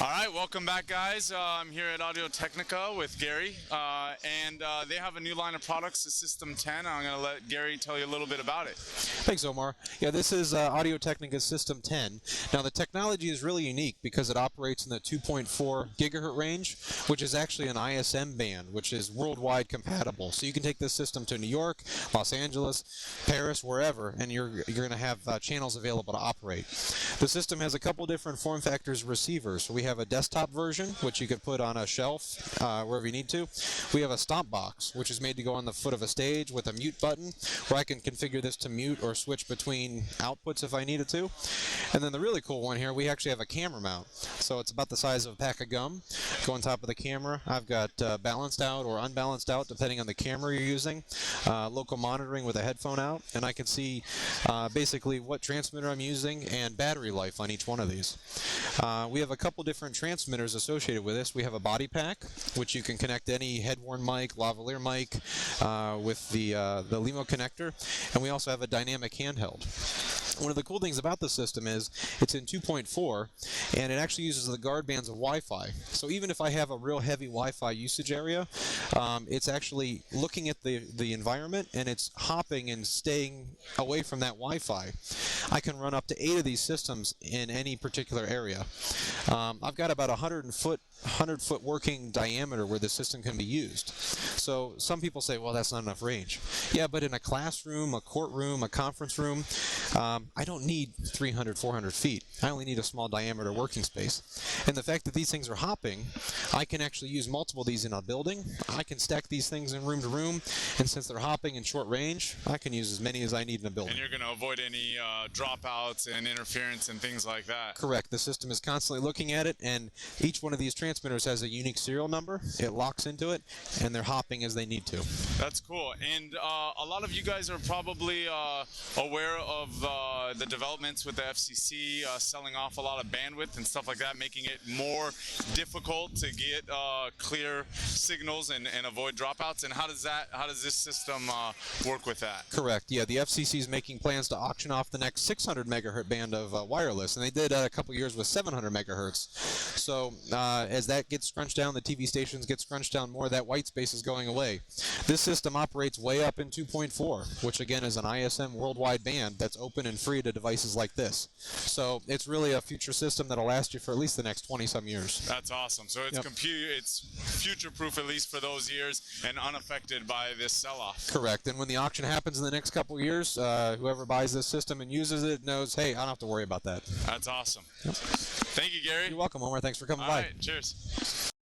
All right, welcome back, guys. I'm here at Audio-Technica with Gary, and they have a new line of products, the System 10. I'm going to let Gary tell you a little bit about it. Thanks, Omar. Yeah, this is Audio-Technica System 10. Now, the technology is really unique because it operates in the 2.4 gigahertz range, which is actually an ISM band, which is worldwide compatible. So you can take this system to New York, Los Angeles, Paris, wherever, and you're going to have channels available to operate. The system has a couple different form factors of receivers. So we have a desktop version, which you could put on a shelf wherever you need to. We have a stomp box, which is made to go on the foot of a stage with a mute button, where I can configure this to mute or switch between outputs if I needed to. And then the really cool one here, we actually have a camera mount. So it's about the size of a pack of gum. Go on top of the camera. I've got balanced out or unbalanced out, depending on the camera you're using. Local monitoring with a headphone out. And I can see basically what transmitter I'm using and battery life on each one of these. We have a couple different transmitters associated with this. We have a body pack, which you can connect any head-worn mic, lavalier mic with the LEMO connector, and we also have a dynamic handheld. One of the cool things about the system is it's in 2.4, and it actually uses the guard bands of Wi-Fi. So even if I have a real heavy Wi-Fi usage area, it's actually looking at the environment, and it's hopping and staying away from that Wi-Fi. I can run up to 8 of these systems in any particular area. I've got about 100-foot working diameter where the system can be used. So some people say, well, that's not enough range. Yeah, but in a classroom, a courtroom, a conference room, I don't need 300, 400 feet. I only need a small diameter working space. And the fact that these things are hopping, I can actually use multiple of these in a building. I can stack these things in room to room, and since they're hopping in short range, I can use as many as I need in a building. And you're going to avoid any dropouts and interference and things like that. Correct. The system is constantly looking at it, and each one of these transmitters has a unique serial number. It locks into it, and they're hopping as they need to. That's cool. And a lot of you guys are probably aware of the developments with the FCC selling off a lot of bandwidth and stuff like that, making it more difficult to get clear signals and avoid dropouts. And how does this system work with that? Correct. Yeah, the FCC is making plans to auction off the next 600 megahertz band of wireless, and they did a couple years with 700 megahertz. So as that gets scrunched down, the TV stations get scrunched down more, that white space is going away. This system operates way up in 2.4, which again is an ISM worldwide band that's open and free to devices like this. So it's really a future system that'll last you for at least the next 20-some years. That's awesome. So it's it's future-proof at least for those years and unaffected by this sell-off. Correct. And when the auction happens in the next couple years, whoever buys this system and uses it knows, hey, I don't have to worry about that. That's awesome. Thank you, Gary. You're welcome, Omar. Thanks for coming by. All right, cheers.